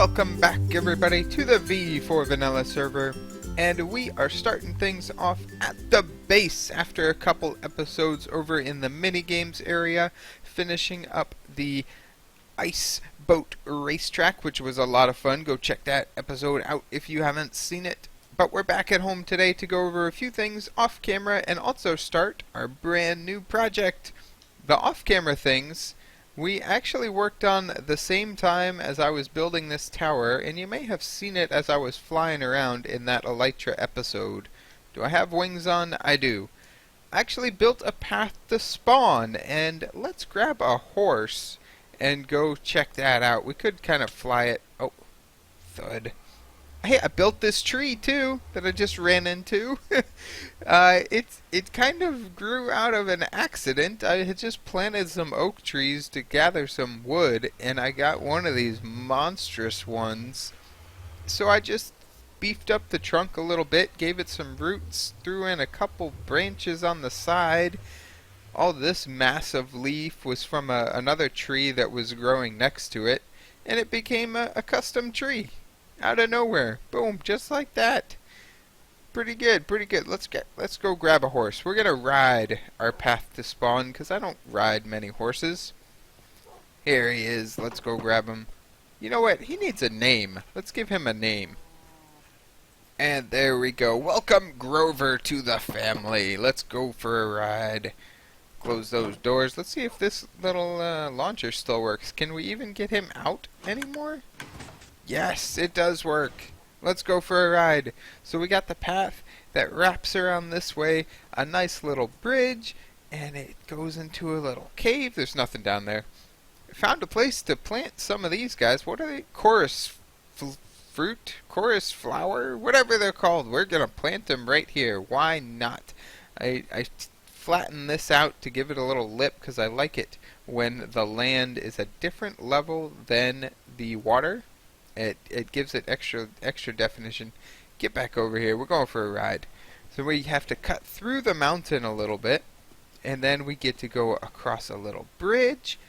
Welcome back everybody to the V4 Vanilla server, and we are starting things off at the base after a couple episodes over in the minigames area, finishing up the ice boat racetrack, which was a lot of fun. Go check that episode out if you haven't seen it. But we're back at home today to go over a few things off camera and also start our brand new project. The off camera things we actually worked on the same time as I was building this tower, and you may have seen it as I was flying around in that Elytra episode. Do I have wings on? I do. I actually built a path to spawn, and let's grab a horse and go check that out. We could kind of fly it. Oh, thud. Hey, I built this tree too that I just ran into. It kind of grew out of an accident. I had just planted some oak trees to gather some wood, and I got one of these monstrous ones. So I just beefed up the trunk a little bit, gave it some roots, threw in a couple branches on the side. All this massive leaf was from another tree that was growing next to it, and it became a custom tree. Out of nowhere. Boom, just like that. Pretty good, pretty good. Let's go grab a horse. We're gonna ride our path to spawn, because I don't ride many horses. Here he is. Let's go grab him. You know what? He needs a name. Let's give him a name. And there we go. Welcome, Grover, to the family. Let's go for a ride. Close those doors. Let's see if this little launcher still works. Can we even get him out anymore? Yes, it does work. Let's go for a ride. So we got the path that wraps around this way, a nice little bridge, and it goes into a little cave. There's nothing down there. Found a place to plant some of these guys. What are they? Chorus fruit? Chorus flower? Whatever they're called. We're going to plant them right here. Why not? I flatten this out to give it a little lip because I like it when the land is a different level than the water. It gives it extra definition. Get back over here. We're going for a ride. So we have to cut through the mountain a little bit, and then we get to go across a little bridge.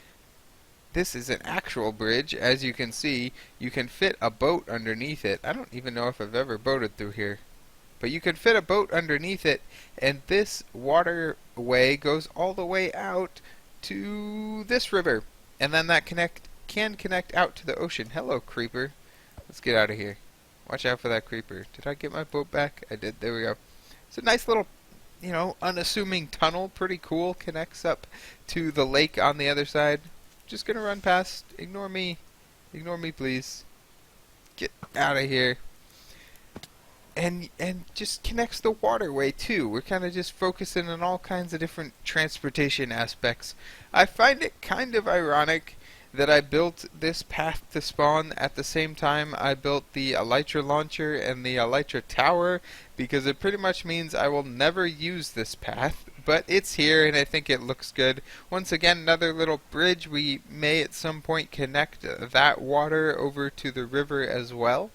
This is an actual bridge. As you can see, you can fit a boat underneath it. I don't even know if I've ever boated through here. But you can fit a boat underneath it, and this waterway goes all the way out to this river. And then that can connect out to the ocean. Hello, creeper. Let's get out of here. Watch out for that creeper. Did I get my boat back? I did. There we go. It's a nice little, unassuming tunnel. Pretty cool. Connects up to the lake on the other side. Just gonna run past. Ignore me. Ignore me, please. Get out of here. And just connects the waterway too. We're kind of just focusing on all kinds of different transportation aspects. I find it kind of ironic that I built this path to spawn at the same time I built the Elytra launcher and the Elytra tower, because it pretty much means I will never use this path, but it's here and I think it looks good. Once again, another little bridge. We may at some point connect that water over to the river as well.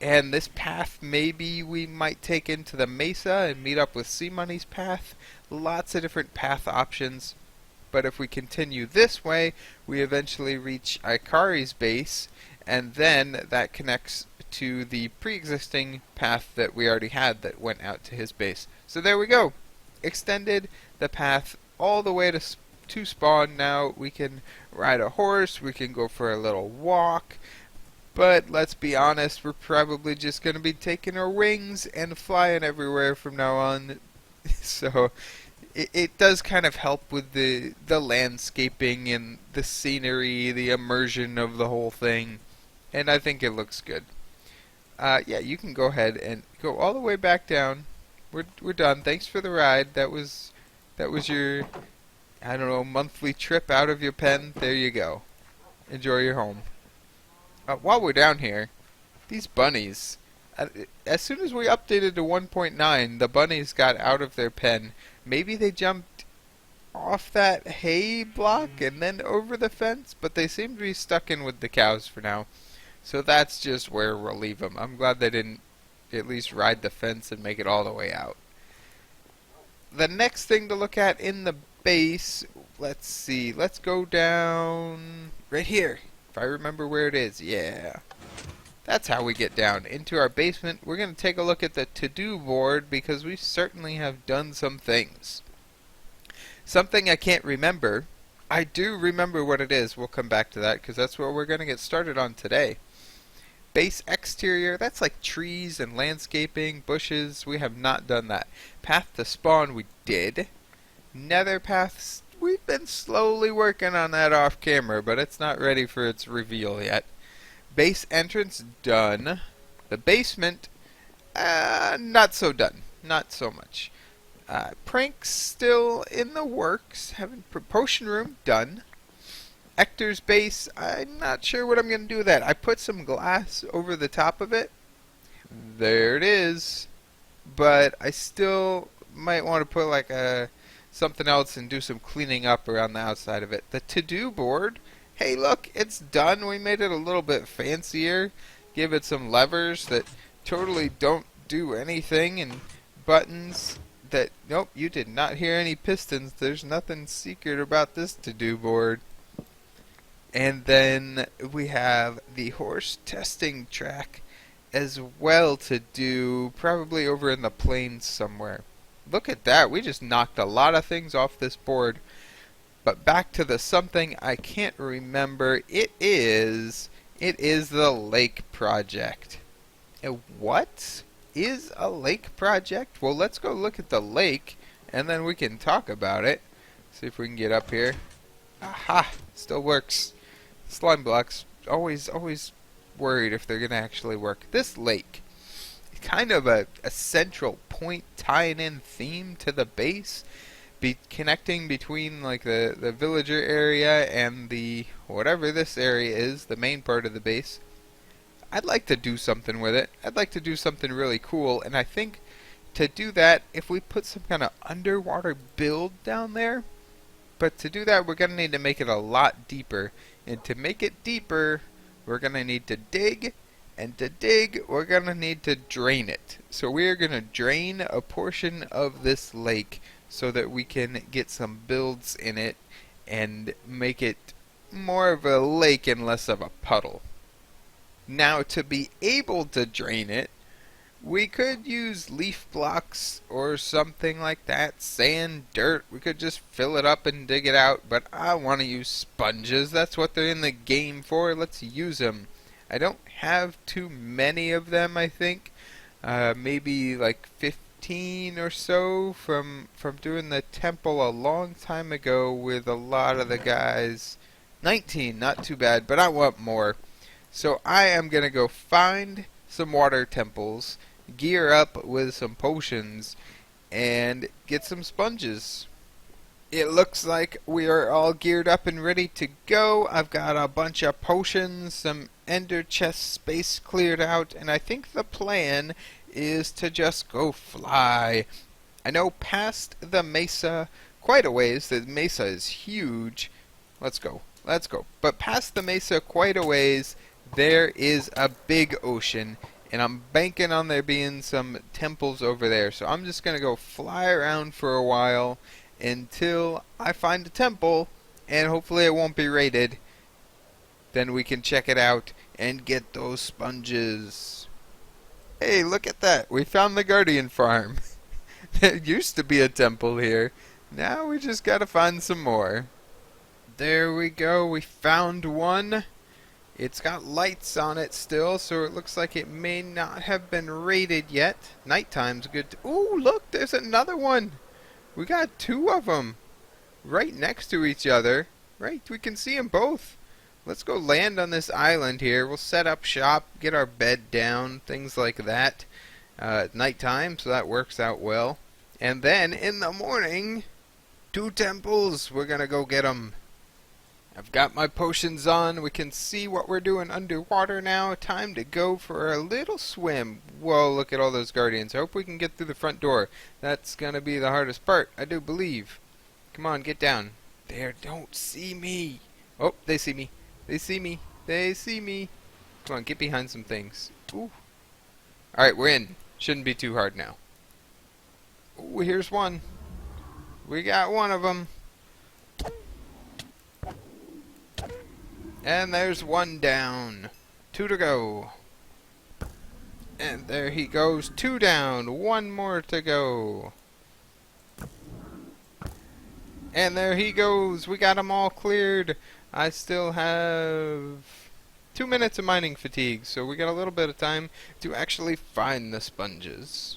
And this path maybe we might take into the mesa and meet up with Sea Money's path. Lots of different path options. But if we continue this way, we eventually reach Ikari's base, and then that connects to the pre-existing path that we already had that went out to his base. So there we go. Extended the path all the way to spawn. Now we can ride a horse, we can go for a little walk, but let's be honest, we're probably just going to be taking our wings and flying everywhere from now on. So it does kind of help with the landscaping and the scenery, the immersion of the whole thing, and I think it looks good. Yeah, you can go ahead and go all the way back down. We're done. Thanks for the ride. That was your, I don't know, monthly trip out of your pen. There you go. Enjoy your home. While we're down here, these bunnies, as soon as we updated to 1.9, the bunnies got out of their pen. Maybe they jumped off that hay block and then over the fence, but they seem to be stuck in with the cows for now. So that's just where we'll leave them. I'm glad they didn't at least ride the fence and make it all the way out. The next thing to look at in the base, let's see, let's go down right here. If I remember where it is, yeah. That's how we get down into our basement. We're going to take a look at the to-do board because we certainly have done some things. Something I can't remember. I do remember what it is. We'll come back to that because that's what we're going to get started on today. Base exterior, that's like trees and landscaping, bushes. We have not done that. Path to spawn, we did. Nether paths, we've been slowly working on that off camera, but it's not ready for its reveal yet. Base entrance, done. The basement, not so done. Not so much. Pranks still in the works. Potion room, done. Ector's base, I'm not sure what I'm going to do with that. I put some glass over the top of it. There it is. But I still might want to put like something else and do some cleaning up around the outside of it. The to-do board, hey look, it's done. We made it a little bit fancier. Give it some levers that totally don't do anything and buttons that, nope, you did not hear any pistons. There's nothing secret about this to-do board. And then we have the horse testing track as well to do, probably over in the plains somewhere. Look at that, we just knocked a lot of things off this board. But back to the something I can't remember. It is the lake project. What is a lake project? Well, let's go look at the lake and then we can talk about it. See if we can get up here. Aha, still works. Slime blocks, always worried if they're going to actually work. This lake, kind of a central point tying in theme to the base, connecting between like the villager area and the whatever this area is, the main part of the base. I'd like to do something with it. I'd like to do something really cool, and I think to do that, if we put some kind of underwater build down there, but to do that we're going to need to make it a lot deeper. And to make it deeper, we're going to need to dig, and to dig, we're going to need to drain it. So we're going to drain a portion of this lake so that we can get some builds in it and make it more of a lake and less of a puddle. Now, to be able to drain it, we could use leaf blocks or something like that, sand, dirt. We could just fill it up and dig it out, but I want to use sponges. That's what they're in the game for. Let's use them. I don't have too many of them, I think. Maybe like 15 or so from doing the temple a long time ago with a lot of the guys. 19, not too bad, but I want more. So I am going to go find some water temples, gear up with some potions, and get some sponges. It looks like we are all geared up and ready to go. I've got a bunch of potions, some ender chest space cleared out, and I think the plan is to just go fly. I know past the mesa quite a ways. The mesa is huge. Let's go. But past the mesa quite a ways, there is a big ocean. And I'm banking on there being some temples over there. So I'm just going to go fly around for a while until I find a temple. And hopefully it won't be raided. Then we can check it out and get those sponges. Hey, look at that. We found the Guardian Farm. There used to be a temple here. Now we just got to find some more. There we go. We found one. It's got lights on it still, so it looks like it may not have been raided yet. Nighttime's good. Ooh, look, there's another one. We got two of them right next to each other. Right, we can see them both. Let's go land on this island here. We'll set up shop, get our bed down, things like that. Nighttime, so that works out well. And then in the morning, two temples. We're gonna go get them. I've got my potions on. We can see what we're doing underwater now. Time to go for a little swim. Whoa, look at all those guardians. I hope we can get through the front door. That's going to be the hardest part, I do believe. Come on, get down. There, don't see me. Oh, they see me. They see me. They see me. Come on, get behind some things. Ooh. Alright, we're in. Shouldn't be too hard now. Ooh, here's one. We got one of them. And there's one down. Two to go. And there he goes. Two down. One more to go. And there he goes. We got them all cleared. I still have 2 minutes of mining fatigue, so we got a little bit of time to actually find the sponges.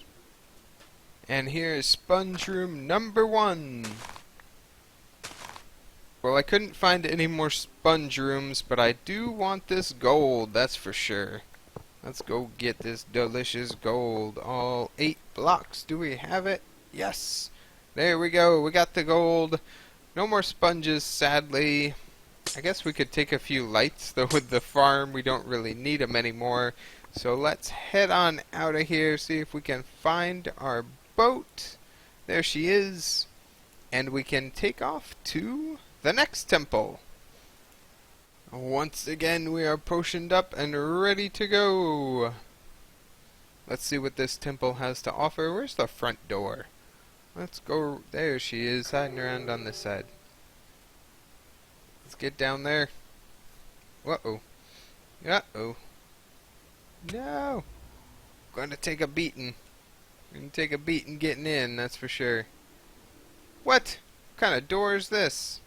And here is sponge room number 1. Well, I couldn't find any more sponge rooms, but I do want this gold, that's for sure. Let's go get this delicious gold. All 8 blocks. Do we have it? Yes. There we go. We got the gold. No more sponges, sadly. I guess we could take a few lights, though with the farm we don't really need them anymore. So let's head on out of here, see if we can find our boat. There she is. And we can take off to the next temple. Once again, we are potioned up and ready to go. Let's see what this temple has to offer. Where's the front door? Let's go. There she is, hiding around on this side. Let's get down there. Uh-oh. Uh-oh. No! Gonna take a beating. Gonna take a beating getting in, that's for sure. What kind of door is this?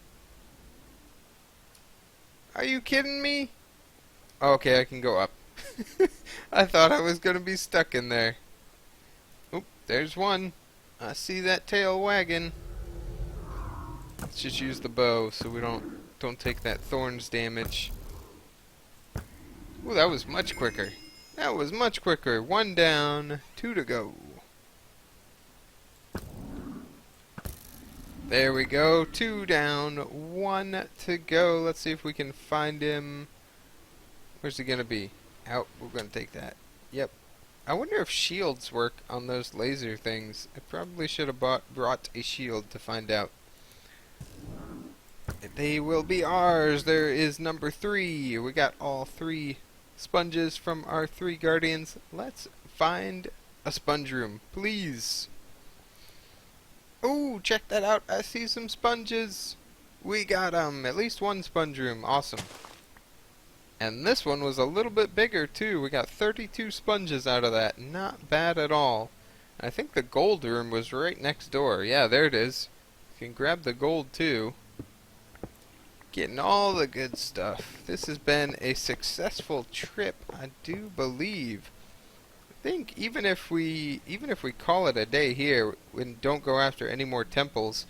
Are you kidding me? Okay, I can go up. I thought I was gonna be stuck in there. Oop, there's one. I see that tail wagging. Let's just use the bow so we don't take that thorns damage. Ooh, that was much quicker. That was much quicker. 1 down, 2 to go. There we go. 2 down, 1 to go. Let's see if we can find him. Where's he gonna be? Out. We're gonna take that. Yep. I wonder if shields work on those laser things. I probably should have brought a shield to find out. They will be ours. There is number 3. We got all 3 sponges from our 3 guardians. Let's find a sponge room, please. Oh, check that out. I see some sponges. We got at least 1 sponge room. Awesome. And this one was a little bit bigger too. We got 32 sponges out of that. Not bad at all. I think the gold room was right next door. Yeah, there it is. You can grab the gold too. Getting all the good stuff. This has been a successful trip, I do believe. I think even if we call it a day here and don't go after any more temples,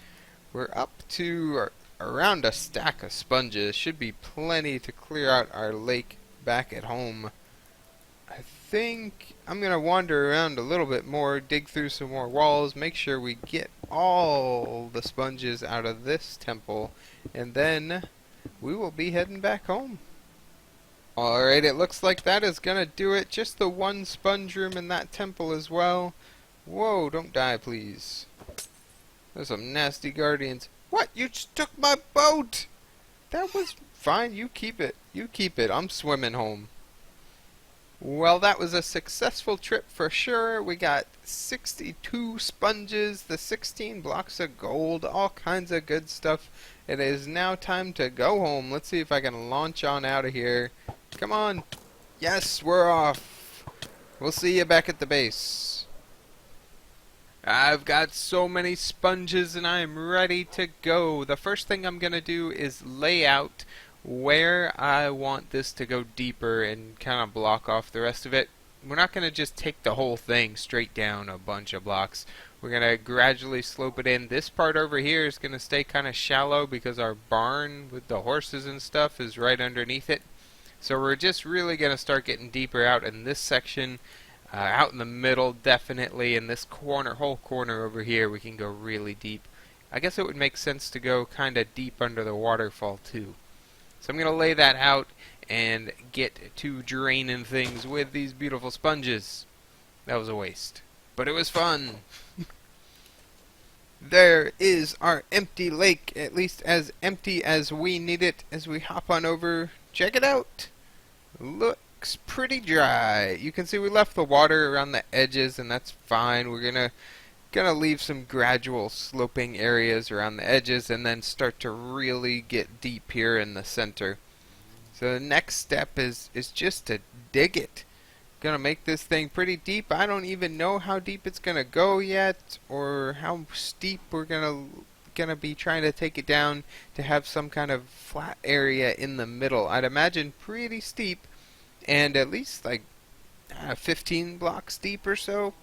we're up to around a stack of sponges. Should be plenty to clear out our lake back at home. I think I'm gonna wander around a little bit more, dig through some more walls, make sure we get all the sponges out of this temple, and then we will be heading back home. Alright, it looks like that is gonna do it. Just the 1 sponge room in that temple as well. Whoa, don't die, please. There's some nasty guardians. What? You just took my boat! That was fine. You keep it. You keep it. I'm swimming home. Well, that was a successful trip for sure. We got 62 sponges, the 16 blocks of gold, all kinds of good stuff. It is now time to go home. Let's see if I can launch on out of here. Come on. Yes, we're off. We'll see you back at the base. I've got so many sponges and I'm ready to go. The first thing I'm going to do is lay out where I want this to go deeper and kind of block off the rest of it. We're not going to just take the whole thing straight down a bunch of blocks. We're going to gradually slope it in. This part over here is going to stay kind of shallow because our barn with the horses and stuff is right underneath it. So we're just really going to start getting deeper out in this section. Out in the middle, definitely. In this corner, whole corner over here, we can go really deep. I guess it would make sense to go kind of deep under the waterfall too. So I'm going to lay that out and get to draining things with these beautiful sponges. That was a waste, but it was fun. There is our empty lake, at least as empty as we need it, as we hop on over. Check it out. Looks pretty dry. You can see we left the water around the edges, and that's fine. We're gonna leave some gradual sloping areas around the edges, and then start to really get deep here in the center. So the next step is just to dig it. Gonna make this thing pretty deep. I don't even know how deep it's gonna go yet, or how steep we're gonna be trying to take it down to have some kind of flat area in the middle. I'd imagine pretty steep, and at least like 15 blocks deep or so.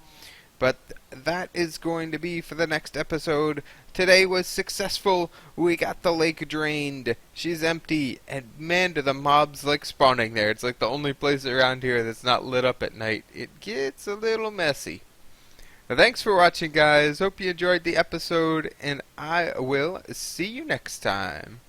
But that is going to be for the next episode. Today was successful. We got the lake drained. She's empty. And man, do the mobs like spawning there. It's like the only place around here that's not lit up at night. It gets a little messy. Well, thanks for watching, guys. Hope you enjoyed the episode. And I will see you next time.